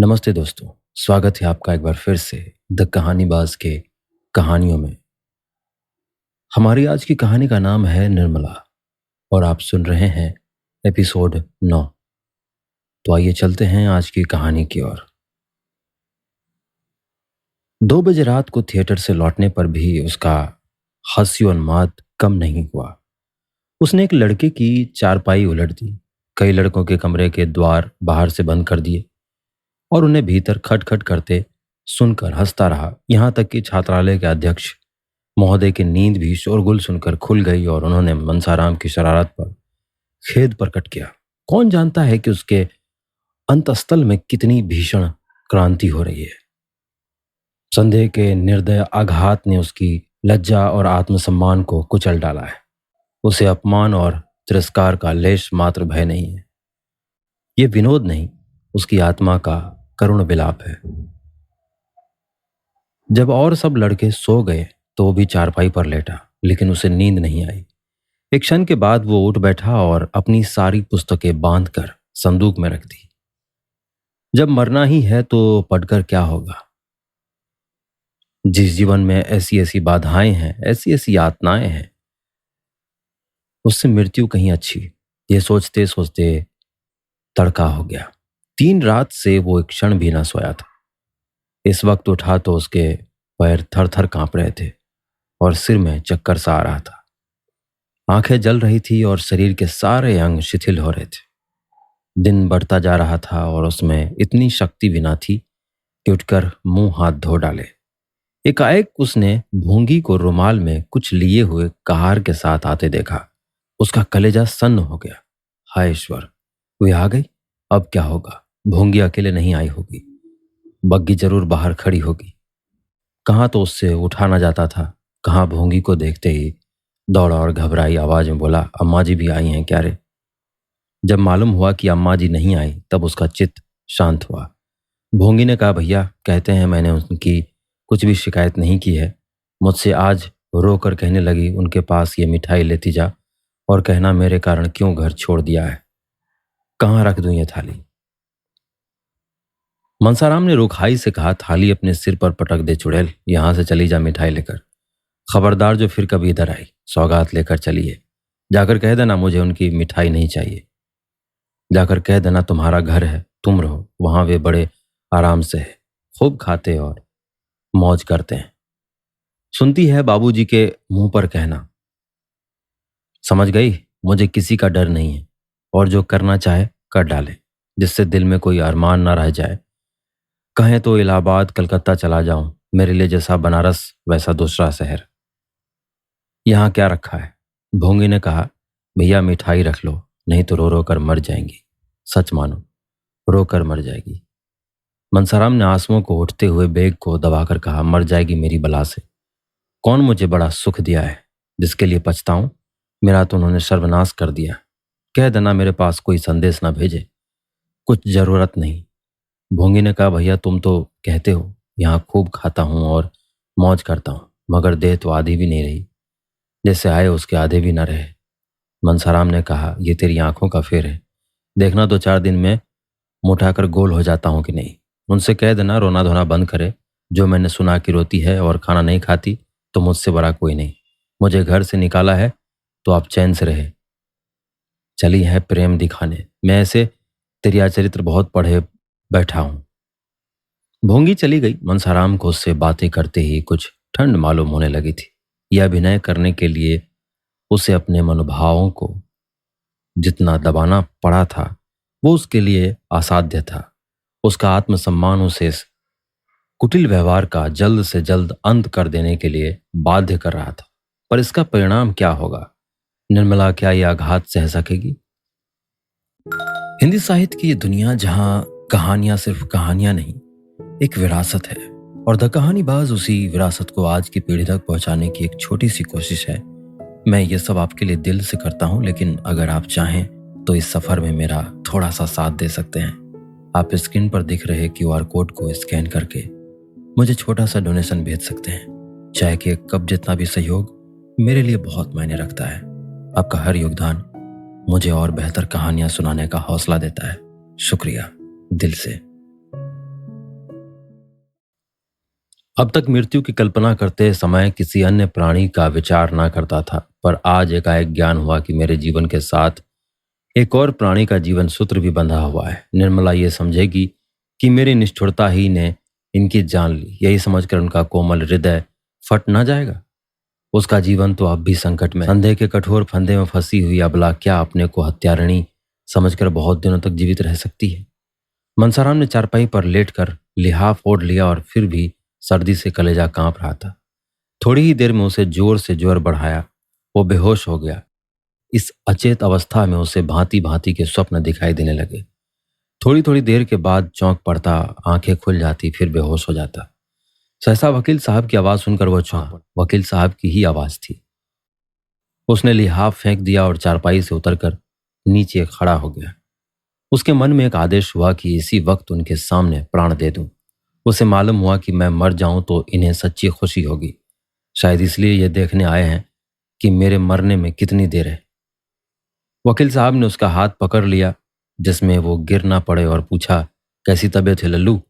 नमस्ते दोस्तों। स्वागत है आपका एक बार फिर से द कहानीबाज के कहानियों में। हमारी आज की कहानी का नाम है निर्मला और आप सुन रहे हैं एपिसोड 9। तो आइए चलते हैं आज की कहानी की ओर। 2 बजे रात को थिएटर से लौटने पर भी उसका हास्योन्माद कम नहीं हुआ। उसने एक लड़के की चारपाई उलट दी, कई लड़कों के कमरे के द्वार बाहर से बंद कर दिए और उन्हें भीतर खटखट करते सुनकर हंसता रहा। यहां तक कि छात्रालय के अध्यक्ष महोदय की नींद भी शोरगुल सुनकर खुल गई और उन्होंने मनसाराम की शरारत पर खेद प्रकट किया। कौन जानता है कि उसके अंतस्थल में कितनी भीषण क्रांति हो रही है। संदेह के निर्दय आघात ने उसकी लज्जा और आत्मसम्मान को कुचल डाला है। उसे अपमान और तिरस्कार का लेश मात्र भय नहीं है। ये विनोद नहीं, उसकी आत्मा का करुण विलाप है। जब और सब लड़के सो गए तो वो भी चारपाई पर लेटा, लेकिन उसे नींद नहीं आई। एक क्षण के बाद वो उठ बैठा और अपनी सारी पुस्तकें बांधकर संदूक में रख दी। जब मरना ही है तो पढ़कर क्या होगा। जिस जीवन में ऐसी ऐसी बाधाएं हैं, ऐसी ऐसी यातनाएं हैं, उससे मृत्यु कहीं अच्छी। ये सोचते सोचते तड़का हो गया। 3 रात से वो एक क्षण भी ना सोया था। इस वक्त उठा तो उसके पैर थर थर कांप रहे थे और सिर में चक्कर सा आ रहा था। आंखें जल रही थी और शरीर के सारे अंग शिथिल हो रहे थे। दिन बढ़ता जा रहा था और उसमें इतनी शक्ति भी ना थी कि उठकर मुंह हाथ धो डाले। एकाएक उसने भूंगी को रुमाल में कुछ लिए हुए कहार के साथ आते देखा। उसका कलेजा सन्न हो गया। हाय ईश्वर, वे आ गई। अब क्या होगा। भूंगी अकेले नहीं आई होगी, बग्गी जरूर बाहर खड़ी होगी। कहाँ तो उससे उठा ना जाता था, कहाँ भोंगी को देखते ही दौड़ा और घबराई आवाज में बोला, अम्मा जी भी आई हैं क्या रे। जब मालूम हुआ कि अम्मा जी नहीं आई तब उसका चित्त शांत हुआ। भोंगी ने कहा, भैया कहते हैं मैंने उनकी कुछ भी शिकायत नहीं की है। मुझसे आज रोकर कहने लगी, उनके पास ये मिठाई लेती जा और कहना मेरे कारण क्यों घर छोड़ दिया है। कहाँ रख दूं ये थाली। मनसाराम ने रुखाई से कहा, थाली अपने सिर पर पटक दे चुड़ैल, यहां से चली जा मिठाई लेकर। खबरदार जो फिर कभी इधर आई, सौगात लेकर चलिए। जाकर कह देना मुझे उनकी मिठाई नहीं चाहिए। जाकर कह देना तुम्हारा घर है, तुम रहो वहां, वे बड़े आराम से है, खूब खाते और मौज करते हैं। सुनती है बाबूजी के मुंह पर कहना। समझ गई, मुझे किसी का डर नहीं है और जो करना चाहे कर डाले, जिससे दिल में कोई अरमान ना रह जाए। कहें तो इलाहाबाद कलकत्ता चला जाऊं, मेरे लिए जैसा बनारस वैसा दूसरा शहर। यहाँ क्या रखा है। भोंगी ने कहा, भैया मिठाई रख लो, नहीं तो रो रो कर मर जाएंगी। सच मानो, रो कर मर जाएगी। मनसाराम ने आंसुओं को उठते हुए बेग को दबाकर कहा, मर जाएगी मेरी बला से। कौन मुझे बड़ा सुख दिया है जिसके लिए पछताऊं। मेरा तो उन्होंने सर्वनाश कर दिया। कह देना मेरे पास कोई संदेश ना भेजे, कुछ जरूरत नहीं। भोंगी ने कहा, भैया तुम तो कहते हो यहाँ खूब खाता हूँ और मौज करता हूँ, मगर देह तो आधी भी नहीं रही, जैसे आए उसके आधे भी न रहे। मनसाराम ने कहा, ये तेरी आंखों का फेर है, देखना 2-4 दिन में मुठाकर गोल हो जाता हूँ कि नहीं। उनसे कह देना रोना धोना बंद करे। जो मैंने सुना कि रोती है और खाना नहीं खाती तो मुझसे बड़ा कोई नहीं। मुझे घर से निकाला है तो आप चैन से रहे। चली है प्रेम दिखाने, मैं ऐसे तेरी चरित्र बहुत पढ़े बैठा हूं। भोंगी चली गई। मनसाराम को उससे बातें करते ही कुछ ठंड मालूम होने लगी थी। यह अभिनय करने के लिए उसे अपने मनोभावों को जितना दबाना पड़ा था वो उसके लिए असाध्य था। उसका आत्मसम्मान उसे इस कुटिल व्यवहार का जल्द से जल्द अंत कर देने के लिए बाध्य कर रहा था। पर इसका परिणाम क्या होगा। निर्मला क्या यह आघात सह सकेगी। हिंदी साहित्य की ये दुनिया जहां कहानियां सिर्फ कहानियां नहीं, एक विरासत है और द कहानीबाज उसी विरासत को आज की पीढ़ी तक पहुंचाने की एक छोटी सी कोशिश है। मैं ये सब आपके लिए दिल से करता हूं, लेकिन अगर आप चाहें तो इस सफर में मेरा थोड़ा सा साथ दे सकते हैं। आप स्क्रीन पर दिख रहे QR कोड को स्कैन करके मुझे छोटा सा डोनेशन भेज सकते हैं। चाहे कि 1 कप जितना भी सहयोग मेरे लिए बहुत मायने रखता है। आपका हर योगदान मुझे और बेहतर कहानियां सुनाने का हौसला देता है। शुक्रिया दिल से। अब तक मृत्यु की कल्पना करते समय किसी अन्य प्राणी का विचार ना करता था, पर आज एकाएक ज्ञान हुआ कि मेरे जीवन के साथ एक और प्राणी का जीवन सूत्र भी बंधा हुआ है। निर्मला ये समझेगी कि मेरी निष्ठुरता ही ने इनकी जान ली, यही समझकर उनका कोमल हृदय फट ना जाएगा। उसका जीवन तो अब भी संकट में, संदेह के कठोर फंदे में फंसी हुई अबला क्या अपने को हत्यारिणी समझकर बहुत दिनों तक जीवित रह सकती है? मनसाराम ने चारपाई पर लेटकर लिहाफ ओढ़ लिया और फिर भी सर्दी से कलेजा कांप रहा था। थोड़ी ही देर में उसे जोर से जोर बढ़ाया, वो बेहोश हो गया। इस अचेत अवस्था में उसे भांति भांति के स्वप्न दिखाई देने लगे। थोड़ी थोड़ी देर के बाद चौंक पड़ता, आंखें खुल जाती, फिर बेहोश हो जाता। सहसा वकील साहब की आवाज सुनकर वो चौंक पड़ा। वकील साहब की ही आवाज थी। उसने लिहाफ फेंक दिया और चारपाई से उतरकर नीचे खड़ा हो गया। उसके मन में एक आदेश हुआ कि इसी वक्त उनके सामने प्राण दे दूं। उसे मालूम हुआ कि मैं मर जाऊं तो इन्हें सच्ची खुशी होगी। शायद इसलिए ये देखने आए हैं कि मेरे मरने में कितनी देर है। वकील साहब ने उसका हाथ पकड़ लिया जिसमें वो गिर ना पड़े और पूछा, कैसी तबीयत है लल्लू?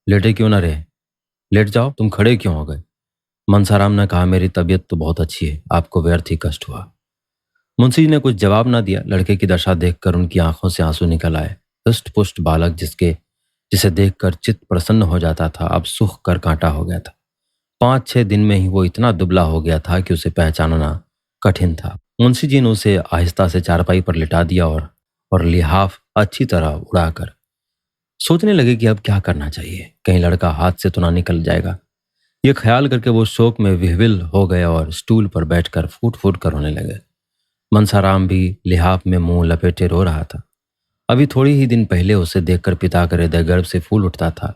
लेटे क्यों ना रहे? लेट जाओ, तुम खड़े क्यों हो गए? मनसाराम ने कहा, मेरी तबीयत तो बहुत अच्छी है, आपको व्यर्थ ही कष्ट हुआ। मुंशी जी ने कुछ जवाब ना दिया। लड़के की दशा देखकर उनकी आंखों से आंसू निकल आए। हृष्ट पुष्ट बालक जिसे देखकर चित्त प्रसन्न हो जाता था, अब सूख कर कांटा हो गया था। 5-6 दिन में ही वो इतना दुबला हो गया था कि उसे पहचानना कठिन था। मुंशी जी ने उसे आहिस्ता से चारपाई पर लिटा दिया और लिहाफ अच्छी तरह उड़ाकर सोचने लगे कि अब क्या करना चाहिए, कहीं लड़का हाथ से तो ना निकल जाएगा। ये ख्याल करके वो शोक में विह्वल हो गए और स्टूल पर बैठकर फूट फूट कर रोने लगे। मनसाराम भी लिहाफ में मुंह लपेटे रो रहा था। अभी थोड़ी ही दिन पहले उसे देखकर पिता का हृदय गर्व से फूल उठता था,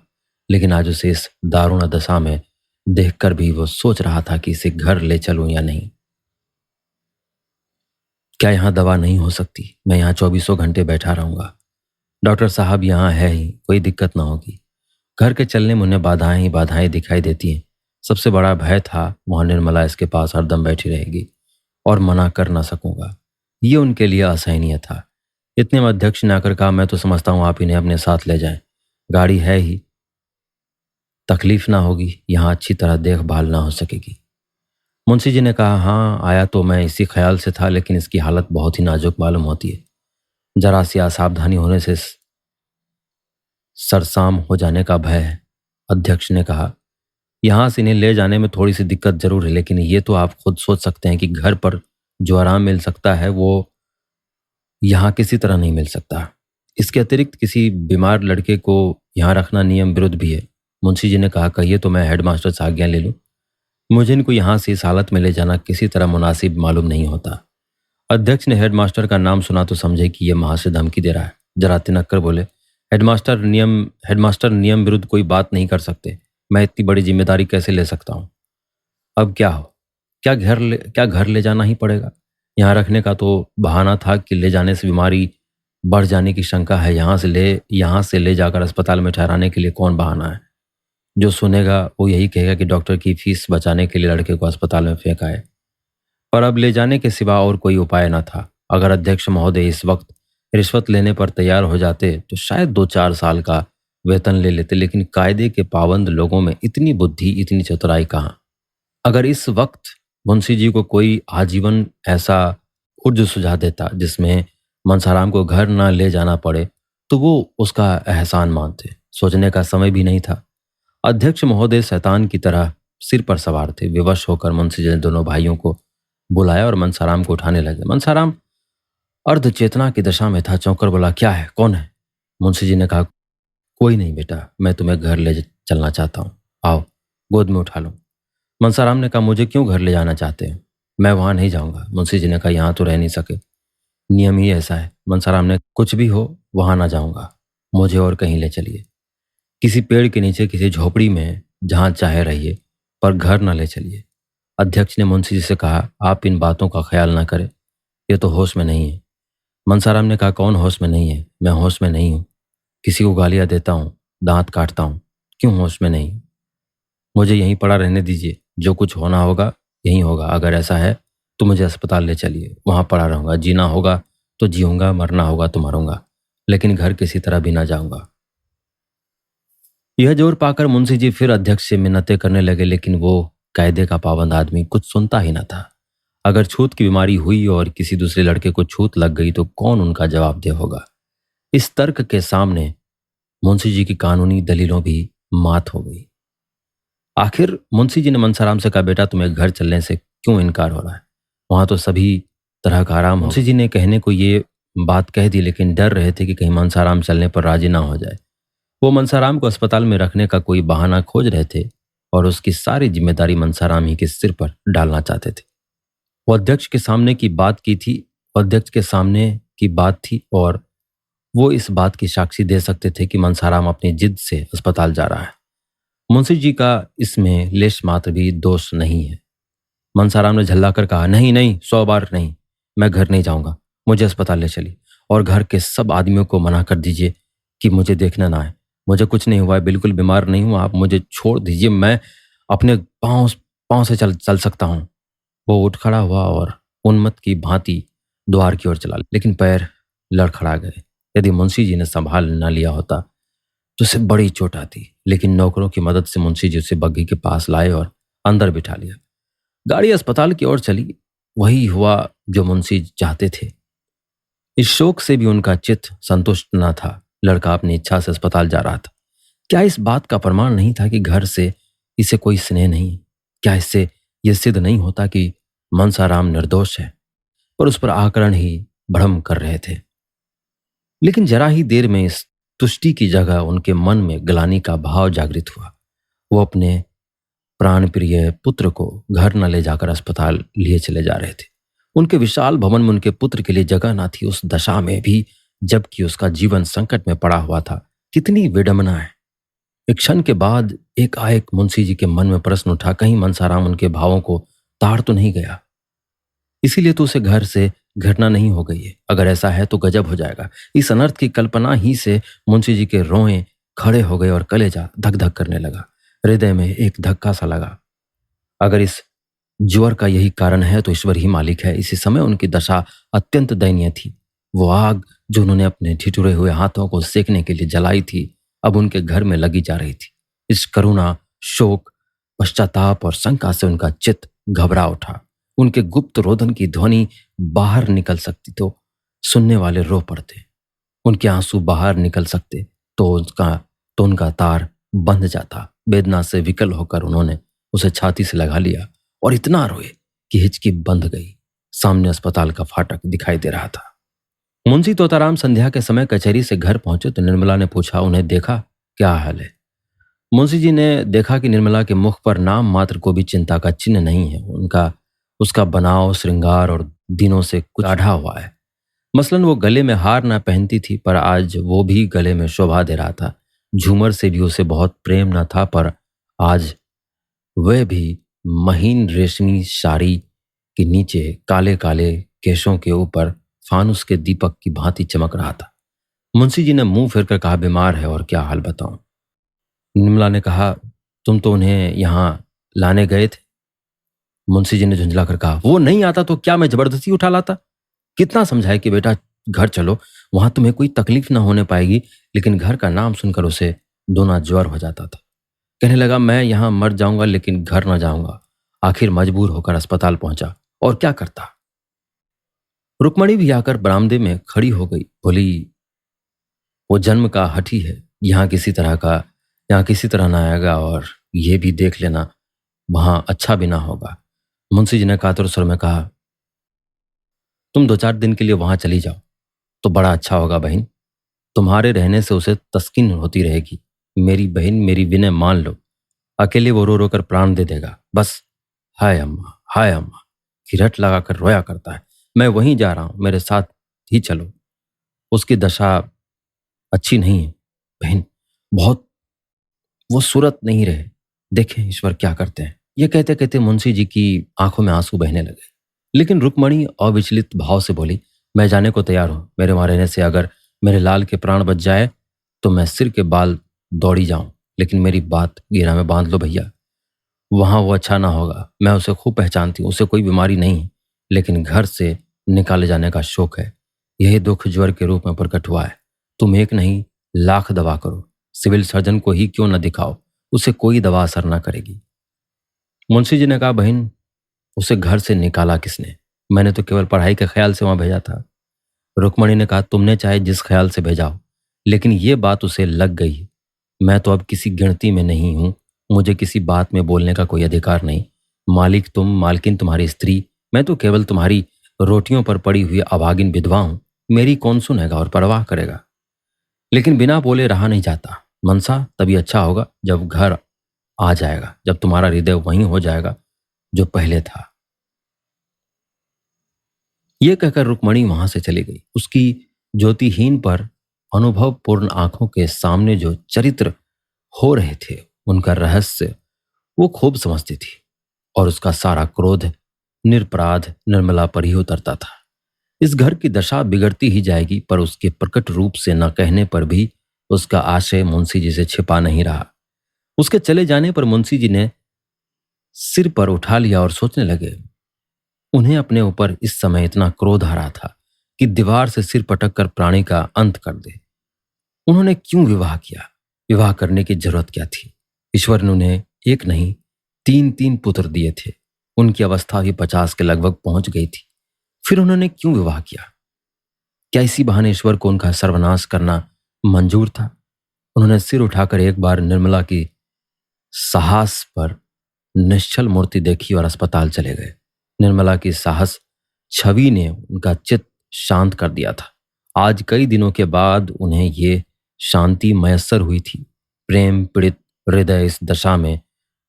लेकिन आज उसे इस दारुण दशा में देखकर भी वो सोच रहा था कि इसे घर ले चलूं या नहीं। क्या यहाँ दवा नहीं हो सकती? मैं यहाँ 24 घंटे बैठा रहूंगा। डॉक्टर साहब यहाँ है ही, कोई दिक्कत ना होगी। घर के चलने में उन्हें बाधाएं ही बाधाएं दिखाई देती हैं। सबसे बड़ा भय था वहां निर्मला इसके पास हरदम बैठी रहेगी और मना कर ना सकूंगा। ये उनके लिए असहनीय था। इतने में अध्यक्ष ने आकर कहा, मैं तो समझता हूँ आप इन्हें अपने साथ ले जाएं। गाड़ी है ही, तकलीफ ना होगी, यहाँ अच्छी तरह देखभाल ना हो सकेगी। मुंशी जी ने कहा, हाँ आया तो मैं इसी ख्याल से था, लेकिन इसकी हालत बहुत ही नाजुक मालूम होती है। जरा सी असावधानी होने से सरसाम हो जाने का भय है। अध्यक्ष ने कहा, यहां से इन्हें ले जाने में थोड़ी सी दिक्कत जरूर है, लेकिन ये तो आप खुद सोच सकते हैं कि घर पर जो आराम मिल सकता है वो यहाँ किसी तरह नहीं मिल सकता। इसके अतिरिक्त किसी बीमार लड़के को यहाँ रखना नियम विरुद्ध भी है। मुंशी जी ने कहा, कहिए तो मैं हेडमास्टर से आज्ञा ले लूं। मुझे इनको यहाँ से इस हालत में ले जाना किसी तरह मुनासिब मालूम नहीं होता। अध्यक्ष ने हेडमास्टर का नाम सुना तो समझे कि यह महाशय धमकी दे रहा है। जरा तिनक कर बोले, हेडमास्टर नियम विरुद्ध कोई बात नहीं कर सकते। मैं इतनी बड़ी जिम्मेदारी कैसे ले सकता हूँ? अब क्या हो? क्या घर ले जाना ही पड़ेगा? यहाँ रखने का तो बहाना था कि ले जाने से बीमारी बढ़ जाने की शंका है। यहाँ से ले जाकर अस्पताल में ठहराने के लिए कौन बहाना है? जो सुनेगा वो यही कहेगा कि डॉक्टर की फीस बचाने के लिए लड़के को अस्पताल में फेंका है। पर अब ले जाने के सिवा और कोई उपाय न था। अगर अध्यक्ष महोदय इस वक्त रिश्वत लेने पर तैयार हो जाते तो शायद 2-4 साल का वेतन ले लेते, लेकिन कायदे के पाबंद लोगों में इतनी बुद्धि, इतनी चतुराई कहाँ? अगर इस वक्त मुंशी जी को कोई आजीवन ऐसा उर्ज सुझा देता जिसमें मनसाराम को घर न ले जाना पड़े तो वो उसका एहसान मानते। सोचने का समय भी नहीं था। अध्यक्ष महोदय शैतान की तरह सिर पर सवार थे। विवश होकर मुंशी जी ने दोनों भाइयों को बुलाया और मनसाराम को उठाने लगे। मनसाराम अर्ध चेतना की दशा में था। चौंकर बोला, क्या है, कौन है? मुंशी जी ने कहा, कोई नहीं बेटा, मैं तुम्हें घर ले चलना चाहता हूँ, आओ गोद में उठा लो। मनसाराम ने कहा, मुझे क्यों घर ले जाना चाहते हो? मैं वहां नहीं जाऊंगा। मुंशी जी ने कहा, यहाँ तो रह नहीं सके, नियम ही ऐसा है। मनसाराम ने, कुछ भी हो वहां ना जाऊंगा, मुझे और कहीं ले चलिए, किसी पेड़ के नीचे, किसी झोपड़ी में, जहां चाहे रहिए, पर घर ना ले चलिए। अध्यक्ष ने मुंशी जी से कहा, आप इन बातों का ख्याल ना करें, ये तो होश में नहीं है। मनसाराम ने कहा, कौन होश में नहीं है? मैं होश में नहीं हूँ। किसी को गालियां देता हूँ, दांत काटता हूँ, क्यों होश में नहीं? मुझे यहीं पड़ा रहने दीजिए, जो कुछ होना होगा यहीं होगा। अगर ऐसा है तो मुझे अस्पताल ले चलिए, वहां पड़ा रहूंगा। जीना होगा तो जीऊंगा, मरना होगा तो मरूंगा, लेकिन घर किसी तरह भी ना जाऊंगा। यह जोर पाकर मुंशी जी फिर अध्यक्ष से मिन्नतें करने लगे, लेकिन वो कायदे का पाबंद आदमी कुछ सुनता ही न था। अगर छूत की बीमारी हुई और किसी दूसरे लड़के को छूत लग गई तो कौन उनका जवाबदेह होगा। इस तर्क के सामने मुंशी जी की कानूनी दलीलों भी मात हो गई। आखिर मुंशी जी ने मनसाराम से कहा, बेटा तुम्हें घर चलने से क्यों इनकार हो रहा है? वहां तो सभी तरह का आराम हो। मुंशी जी ने कहने को ये बात कह दी, लेकिन डर रहे थे कि कहीं मनसाराम चलने पर राजी ना हो जाए। वो मनसाराम को अस्पताल में रखने का कोई बहाना खोज रहे थे और उसकी सारी जिम्मेदारी मनसाराम ही के सिर पर डालना चाहते थे। वो अध्यक्ष के सामने की बात की थी, अध्यक्ष के सामने की बात थी और वो इस बात की साक्षी दे सकते थे कि मनसाराम अपनी जिद से अस्पताल जा रहा है। मुंशी जी का इसमें लेश मात्र भी दोष नहीं है। मनसाराम ने झल्लाकर कहा, नहीं नहीं, 100 बार नहीं, मैं घर नहीं जाऊंगा, मुझे अस्पताल ले चलिए और घर के सब आदमियों को मना कर दीजिए कि मुझे देखना ना आए। मुझे कुछ नहीं हुआ है, बिल्कुल बीमार नहीं हूं, आप मुझे छोड़ दीजिए, मैं अपने पाँव पाँव से चल चल सकता हूं। वो उठ खड़ा हुआ और उन्मत्त की भांति द्वार की ओर चला, लेकिन पैर लड़खड़ा गए। यदि मुंशी जी ने संभाल न लिया होता तो उसे बड़ी चोट आती, लेकिन नौकरों की मदद से मुंशी जी उसे बग्घी के पास लाए और अंदर बिठा लिया। गाड़ी अस्पताल की ओर चली। वही हुआ जो मुंशी चाहते थे। इस शोक से भी उनका चित्त संतुष्ट न था। लड़का अपनी इच्छा से अस्पताल जा रहा था। क्या इस बात का प्रमाण नहीं था कि घर से इसे कोई स्नेह नहीं? क्या इससे यह सिद्ध नहीं होता कि मनसाराम निर्दोष है? पर उस पर आकरण ही भ्रम कर रहे थे। लेकिन जरा ही देर में इस तुष्टि की जगह उनके मन में ग्लानि का भाव जागृत हुआ। वो अपने प्राण प्रिय पुत्र को घर न ले जाकर अस्पताल लिए चले जा रहे थे। उनके विशाल भवन में उनके पुत्र के लिए जगह न थी, उस दशा में भी, जबकि उसका जीवन संकट में पड़ा हुआ था। कितनी विडंबना है। एक क्षण के बाद एकाएक मुंशी जी के मन में प्रश्न उठा, कहीं मनसाराम उनके भावों को ताड़ तो नहीं गया? इसीलिए तो उसे घर से घटना नहीं हो गई है। अगर ऐसा है तो गजब हो जाएगा। इस अनर्थ की कल्पना ही से मुंशी जी के रोए खड़े हो गए और कलेजा धक धक करने लगा। हृदय में एक धक्का सा लगा। अगर इस ज्वर का यही कारण है तो ईश्वर ही मालिक है। इसी समय उनकी दशा अत्यंत दयनीय थी। वो आग जो उन्होंने अपने ठिठुरे हुए हाथों को सेकने के लिए जलाई थी, अब उनके घर में लगी जा रही थी। इस करुणा, शोक, पश्चाताप और शंका से उनका चित्त घबरा उठा। उनके गुप्त रोदन की ध्वनि बाहर निकल सकती तो सुनने वाले रो पड़ते। उनके आंसू बाहर निकल सकते तो उनका तार बंध जाता। वेदना से विकल होकर उन्होंने उसे छाती से लगा लिया और इतना रोए कि हिचकी बंध गई। सामने अस्पताल का फाटक दिखाई दे रहा था। मुंशी तोताराम संध्या के समय कचहरी से घर पहुंचे तो निर्मला ने पूछा, उन्हें देखा? क्या हाल है? मुंशी जी ने देखा कि निर्मला के मुख पर नाम मात्र को भी चिंता का चिन्ह नहीं है। उसका बनाव, श्रृंगार और दिनों से कुछ आढ़ा हुआ है। मसलन वो गले में हार ना पहनती थी, पर आज वो भी गले में शोभा दे रहा था। झूमर से भी उसे बहुत प्रेम न था, पर आज वह भी महीन रेशमी साड़ी के नीचे काले काले केशों के ऊपर फानुस के दीपक की भांति चमक रहा था। मुंशी जी ने मुंह फेरकर कहा, बीमार है और क्या हाल बताऊं? निर्मला ने कहा, तुम तो उन्हें यहां लाने गए थे। मुंशी जी ने झुंझला कर कहा, वो नहीं आता तो क्या मैं जबरदस्ती उठा लाता? कितना समझाए कि बेटा घर चलो, वहां तुम्हें कोई तकलीफ ना होने पाएगी, लेकिन घर का नाम सुनकर उसे दोना ज्वर हो जाता था। कहने लगा, मैं यहां मर जाऊंगा लेकिन घर ना जाऊंगा। आखिर मजबूर होकर अस्पताल पहुंचा, और क्या करता। रुक्मणी भी आकर बरामदे में खड़ी हो गई। बोली, वो जन्म का हठी है, यहाँ किसी तरह ना आएगा, और ये भी देख लेना वहां अच्छा भी ना होगा। मुंशी जी ने कातर स्वर में कहा, तुम 2-4 दिन के लिए वहां चली जाओ तो बड़ा अच्छा होगा बहन। तुम्हारे रहने से उसे तस्कीन होती रहेगी। मेरी बहन, मेरी विनय मान लो। अकेले वो रो रो कर प्राण दे देगा। बस हाय अम्मा, हाय अम्मा की रट लगाकर रोया करता है। मैं वहीं जा रहा हूं, मेरे साथ ही चलो। उसकी दशा अच्छी नहीं है बहन, बहुत। वो सूरत नहीं रहे, देखें ईश्वर क्या करते हैं। ये कहते कहते मुंशी जी की आंखों में आंसू बहने लगे। लेकिन रुक्मणी अविचलित भाव से बोली, मैं जाने को तैयार हूं। मेरे वहां रहने से अगर मेरे लाल के प्राण बच जाए तो मैं सिर के बाल दौड़ी जाऊं, लेकिन मेरी बात गिरा में बांध लो भैया। वहां वो अच्छा ना होगा। मैं उसे खूब पहचानती हूं, उसे कोई बीमारी नहीं है, लेकिन घर से निकाले जाने का शौक है। यही दुख ज्वर के रूप में प्रकट हुआ है। तुम एक नहीं, लाख दवा करो, सिविल सर्जन को ही क्यों न दिखाओ, उसे कोई दवा असर न करेगी। मुंशी जी ने कहा, बहन, उसे घर से निकाला किसने? मैंने तो केवल पढ़ाई के ख्याल से वहां भेजा था। रुक्मणी ने कहा, तुमने चाहे जिस ख्याल से भेजा हो, लेकिन ये बात उसे लग गई। मैं तो अब किसी गिनती में नहीं हूं, मुझे किसी बात में बोलने का कोई अधिकार नहीं। मालिक तुम, मालकिन तुम्हारी स्त्री, मैं तो केवल तुम्हारी रोटियों पर पड़ी हुई अभागिन विधवा हूं। मेरी कौन सुनेगा और परवाह करेगा? लेकिन बिना बोले रहा नहीं जाता। मनसा, तभी अच्छा होगा जब घर आ जाएगा, जब तुम्हारा हृदय वहीं हो जाएगा जो पहले था। यह कहकर रुक्मणी वहां से चली गई। उसकी ज्योतिहीन पर अनुभवपूर्ण आंखों के सामने जो चरित्र हो रहे थे, उनका रहस्य वो खूब समझती थी, और उसका सारा क्रोध निरपराध निर्मला पर ही उतरता था। इस घर की दशा बिगड़ती ही जाएगी, पर उसके प्रकट रूप से न कहने पर भी उसका आशय मुंशी जी से छिपा नहीं रहा। उसके चले जाने पर मुंशी जी ने सिर पर उठा लिया और सोचने लगे। उन्हें अपने ऊपर इस समय इतना क्रोध आ रहा था कि दीवार से सिर पटक कर प्राणी का अंत कर दे। उन्होंने क्यों विवाह किया? विवाह करने की जरूरत क्या थी? ईश्वर ने उन्हें एक नहीं 3-3 पुत्र दिए थे। उनकी अवस्था भी 50 के लगभग पहुंच गई थी। फिर उन्होंने क्यों विवाह किया? क्या इसी बहाने ईश्वर को उनका सर्वनाश करना मंजूर था? उन्होंने सिर उठाकर एक बार निर्मला की साहस पर निश्चल मूर्ति देखी और अस्पताल चले गए। निर्मला की साहस छवि ने उनका चित्त शांत कर दिया था। आज कई दिनों के बाद उन्हें ये शांति मयस्सर हुई थी। प्रेम पीड़ित हृदय इस दशा में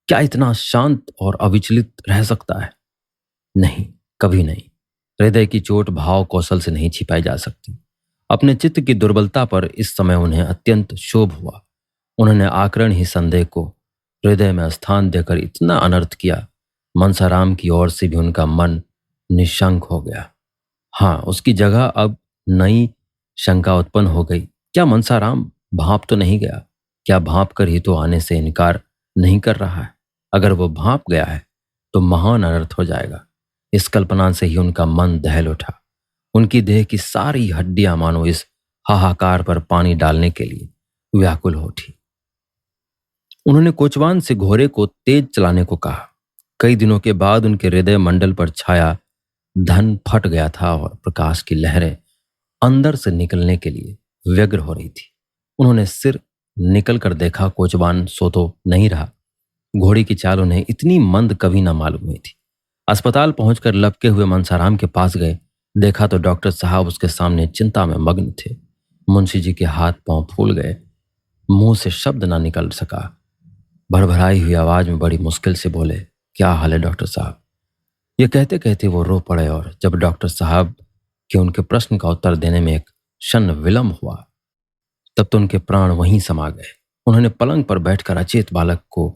क्या इतना शांत और अविचलित रह सकता है? नहीं, कभी नहीं। हृदय की चोट भाव कौशल से नहीं छिपाई जा सकती। अपने चित्त की दुर्बलता पर इस समय उन्हें अत्यंत क्षोभ हुआ। उन्होंने आकरण ही संदेह को हृदय में स्थान देकर इतना अनर्थ किया, मनसाराम की ओर से भी उनका मन निशंक हो गया। हाँ, उसकी जगह अब नई शंका उत्पन्न हो गई। क्या मनसाराम भांप तो नहीं गया? क्या भांप कर ही तो आने से इनकार नहीं कर रहा है? अगर वो भांप गया है तो महान अनर्थ हो जाएगा। इस कल्पना से ही उनका मन दहल उठा। उनकी देह की सारी हड्डियां मानो इस हाहाकार पर पानी डालने के लिए व्याकुल हो उठी। उन्होंने कोचवान से घोड़े को तेज चलाने को कहा। कई दिनों के बाद उनके हृदय मंडल पर छाया धन फट गया था और प्रकाश की लहरें अंदर से निकलने के लिए व्यग्र हो रही थी। उन्होंने सिर निकल कर देखा, कोचवान सो तो नहीं रहा। घोड़ी की चाल उन्हें इतनी मंद कभी ना मालूम हुई थी। अस्पताल पहुंचकर लपके हुए मनसाराम के पास गए। देखा तो डॉक्टर साहब उसके सामने चिंता में मग्न थे। मुंशी जी के हाथ पांव फूल गए। मुंह से शब्द ना निकल सका। भरभराई हुई आवाज में बड़ी मुश्किल से बोले, क्या हाल है डॉक्टर साहब? ये कहते कहते वो रो पड़े, और जब डॉक्टर साहब के उनके प्रश्न का उत्तर देने में एक क्षण विलंब हुआ, तब तो उनके प्राण वहीं समा गए। उन्होंने पलंग पर बैठकर अचेत बालक को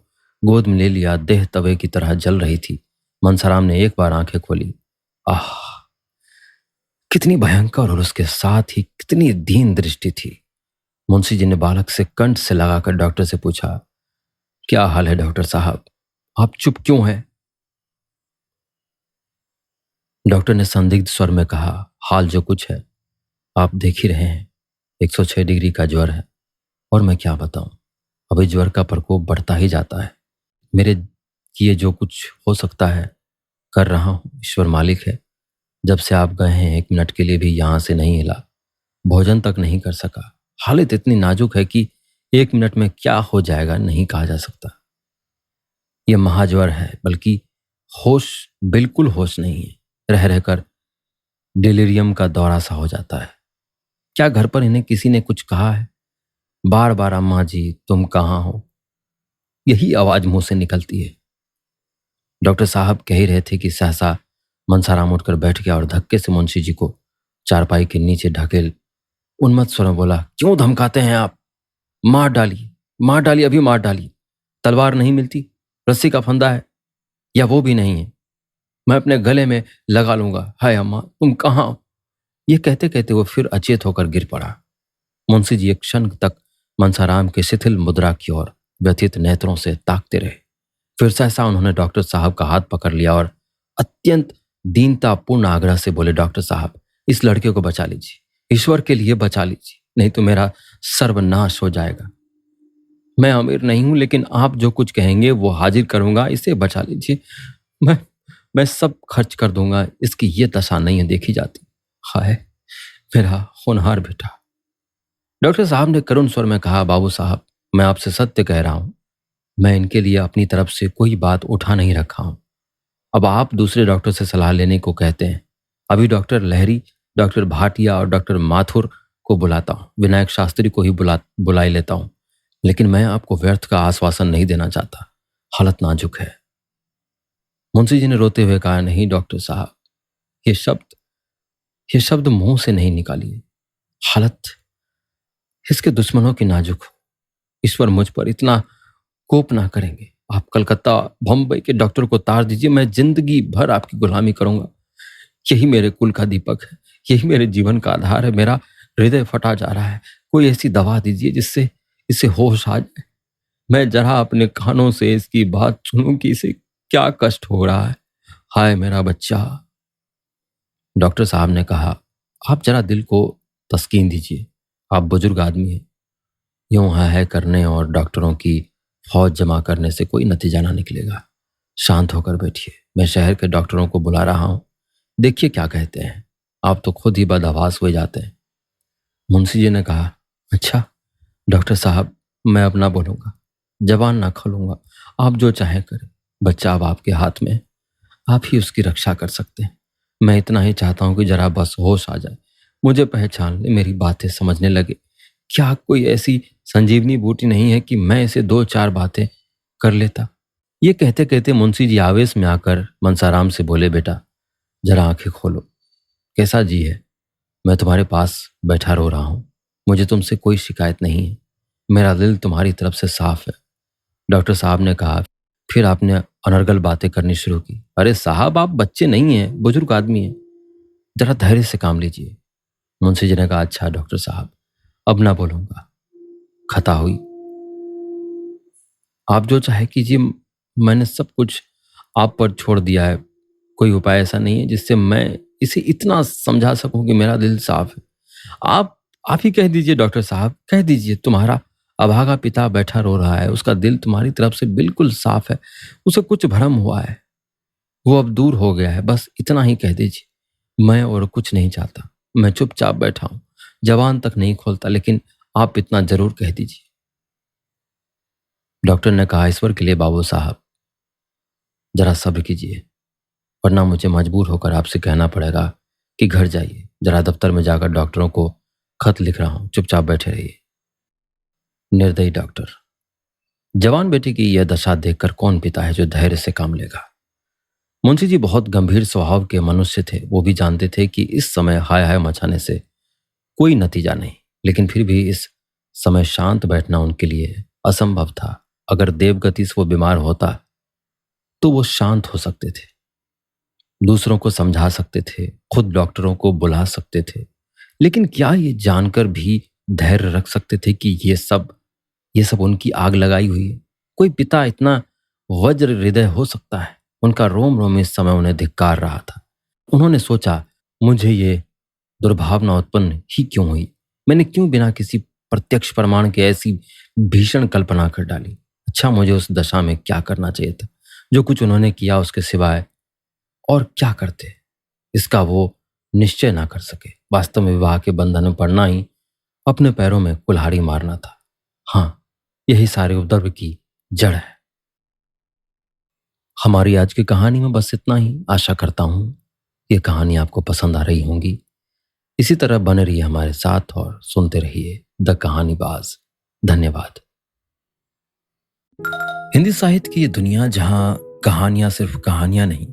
गोद में ले लिया। देह तवे की तरह जल रही थी। मनसाराम ने एक बार आंखें खोली। आह, कितनी भयंकर और उसके साथ ही कितनी दीन दृष्टि थी। मुंशी जी ने बालक से कंठ से लगाकर डॉक्टर से पूछा, क्या हाल है डॉक्टर साहब? आप चुप क्यों हैं? डॉक्टर ने संदिग्ध स्वर में कहा, हाल जो कुछ है आप देख ही रहे हैं। 106 डिग्री का ज्वर है, और मैं क्या बताऊं, अभी ज्वर का प्रकोप बढ़ता ही जाता है। मेरे किए जो कुछ हो सकता है कर रहा हूं। ईश्वर मालिक है। जब से आप गए हैं 1 मिनट के लिए भी यहां से नहीं हिला, भोजन तक नहीं कर सका। हालत इतनी नाजुक है कि 1 मिनट में क्या हो जाएगा नहीं कहा जा सकता। यह महाज्वर है, बल्कि होश बिल्कुल होश नहीं है। रह रहकर डिलीरियम का दौरा सा हो जाता है। क्या घर पर इन्हें किसी ने कुछ कहा है? बार बार अम्मा जी तुम कहाँ हो, यही आवाज मुंह से निकलती है। डॉक्टर साहब कह ही रहे थे कि सहसा मनसाराम उठकर बैठ गया और धक्के से मुंशी जी को चारपाई के नीचे ढकेल उन्मत्त स्वर में बोला, क्यों धमकाते हैं आप? मार डालिए, मार डालिए, अभी मार डालिए। तलवार नहीं मिलती, रस्सी का फंदा है, या वो भी नहीं है, मैं अपने गले में लगा लूंगा। हाय अम्मा, तुम कहाँ हो? ये कहते कहते वो फिर अचेत होकर गिर पड़ा। मुंशी जी एक क्षण तक मनसाराम के शिथिल मुद्रा की ओर व्यथित नेत्रों से ताकते रहे। फिर सहसा उन्होंने डॉक्टर साहब का हाथ पकड़ लिया और अत्यंत दीनतापूर्ण आग्रह से बोले, डॉक्टर साहब, इस लड़के को बचा लीजिए, ईश्वर के लिए बचा लीजिए, नहीं तो मेरा सर्वनाश हो जाएगा। मैं अमीर नहीं हूं, लेकिन आप जो कुछ कहेंगे वो हाजिर करूंगा। इसे बचा लीजिए। मैं मैं सब खर्च कर दूंगा। इसकी ये दशा नहीं है देखी जाती। हाय मेरा होनहार बेटा। डॉक्टर साहब ने करुण स्वर में कहा, बाबू साहब, मैं आपसे सत्य कह रहा हूं। मैं इनके लिए अपनी तरफ से कोई बात उठा नहीं रखा हूं। अब आप दूसरे डॉक्टर से सलाह लेने को कहते हैं। अभी डॉक्टर लहरी, डॉक्टर भाटिया और डॉक्टर माथुर को बुलाता हूं। विनायक शास्त्री को ही बुलाई लेता हूं। लेकिन मैं आपको व्यर्थ का आश्वासन नहीं देना चाहता। हालत नाजुक है। मुंशी जी ने रोते हुए कहा, नहीं डॉक्टर साहब, ये शब्द ये शब्द मुंह से नहीं निकालिए। हालत इसके दुश्मनों की नाजुक हो। ईश्वर मुझ पर इतना कोप ना करेंगे। आप कलकत्ता बम्बई के डॉक्टर को तार दीजिए। मैं जिंदगी भर आपकी गुलामी करूंगा। यही मेरे कुल का दीपक है। यही मेरे जीवन का आधार है। मेरा हृदय फटा जा रहा है। कोई ऐसी दवा दीजिए जिससे इसे होश आ जाए। मैं जरा अपने कानों से इसकी बात सुनूं कि इसे क्या कष्ट हो रहा है। हाय मेरा बच्चा। डॉक्टर साहब ने कहा, आप जरा दिल को तस्कीन दीजिए। आप बुजुर्ग आदमी हैं। यूं है करने और डॉक्टरों की फौज जमा करने से कोई नतीजा ना निकलेगा। शांत होकर बैठिए। मैं शहर के डॉक्टरों को बुला रहा हूं। देखिए क्या कहते हैं। आप तो खुद ही बदहवास हो जाते हैं। मुंशी जी ने कहा, अच्छा डॉक्टर साहब, मैं अपना बोलूंगा, जबान ना खोलूंगा। आप जो चाहे करें। बच्चा अब आपके हाथ में है। आप ही उसकी रक्षा कर सकते हैं। मैं इतना ही चाहता हूं कि जरा बस होश आ जाए, मुझे पहचान ले, मेरी बातें समझने लगे। क्या कोई ऐसी संजीवनी बूटी नहीं है कि मैं इसे दो चार बातें कर लेता। ये कहते कहते मुंशी जी आवेश में आकर मनसाराम से बोले, बेटा जरा आंखें खोलो। कैसा जी है? मैं तुम्हारे पास बैठा रो रहा हूं। मुझे तुमसे कोई शिकायत नहीं है। मेरा दिल तुम्हारी तरफ से साफ है। डॉक्टर साहब ने कहा। फिर आपने अनर्गल बातें करनी शुरू की। अरे साहब, आप बच्चे नहीं हैं, बुजुर्ग आदमी हैं। जरा धैर्य से काम लीजिए। मुंशी जी ने कहा, अच्छा डॉक्टर साहब, अब ना बोलूंगा। खता हुई। आप जो चाहे कीजिए। मैंने सब कुछ आप पर छोड़ दिया है। कोई उपाय ऐसा नहीं है जिससे मैं इसे इतना समझा सकूं कि मेरा दिल साफ है। आप आप ही कह दीजिए डॉक्टर साहब, कह दीजिए। तुम्हारा अभागा पिता बैठा रो रहा है। उसका दिल तुम्हारी तरफ से बिल्कुल साफ है। उसे कुछ भ्रम हुआ है। वो अब दूर हो गया है। बस इतना ही कह दीजिए। मैं और कुछ नहीं चाहता। मैं चुपचाप बैठा हूं, जबान तक नहीं खोलता, लेकिन आप इतना जरूर कह दीजिए। डॉक्टर ने कहा, ईश्वर के लिए बाबू साहब, जरा सब्र कीजिए, वरना मुझे मजबूर होकर आपसे कहना पड़ेगा कि घर जाइए। जरा दफ्तर में जाकर डॉक्टरों को खत लिख रहा हूं। चुपचाप बैठे रहिए। निर्दयी डॉक्टर। जवान बेटे की यह दशा देखकर कौन पिता है जो धैर्य से काम लेगा। मुंशी जी बहुत गंभीर स्वभाव के मनुष्य थे। वो भी जानते थे कि इस समय हाय हाय मचाने से कोई नतीजा नहीं, लेकिन फिर भी इस समय शांत बैठना उनके लिए असंभव था। अगर देवगति से वो बीमार होता तो वो शांत हो सकते थे, दूसरों को समझा सकते थे, खुद डॉक्टरों को बुला सकते थे। लेकिन क्या ये जानकर भी धैर्य रख सकते थे कि ये सब उनकी आग लगाई हुई है? कोई पिता इतना वज्र हृदय हो सकता है? उनका रोम रोम इस समय उन्हें धिक्कार रहा था। उन्होंने सोचा, मुझे ये दुर्भावना उत्पन्न ही क्यों हुई? मैंने क्यों बिना किसी प्रत्यक्ष प्रमाण के ऐसी भीषण कल्पना कर डाली? अच्छा, मुझे उस दशा में क्या करना चाहिए था? जो कुछ उन्होंने किया उसके सिवाय और क्या करते, इसका वो निश्चय ना कर सके। वास्तव में विवाह के बंधन में पड़ना ही अपने पैरों में कुल्हाड़ी मारना था। हाँ, यही सारे उपद्रव की जड़ है। हमारी आज की कहानी में बस इतना ही। आशा करता हूं ये कहानी आपको पसंद आ रही होंगी। इसी तरह बने रहिए हमारे साथ और सुनते रहिए द कहानीबाज। धन्यवाद। हिंदी साहित्य की ये दुनिया जहां कहानियां सिर्फ कहानियां नहीं,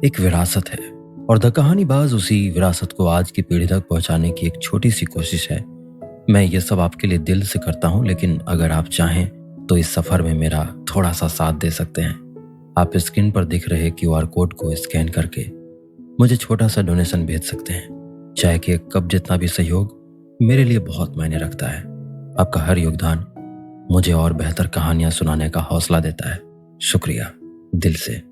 एक विरासत है, और द कहानीबाज उसी विरासत को आज की पीढ़ी तक पहुंचाने की एक छोटी सी कोशिश है। मैं ये सब आपके लिए दिल से करता हूं, लेकिन अगर आप चाहें तो इस सफर में मेरा थोड़ा सा साथ दे सकते हैं। आप स्क्रीन पर दिख रहे QR कोड को स्कैन करके मुझे छोटा सा डोनेशन भेज सकते हैं। चाहे कि एक कप जितना भी सहयोग मेरे लिए बहुत मायने रखता है। आपका हर योगदान मुझे और बेहतर कहानियां सुनाने का हौसला देता है। शुक्रिया दिल से।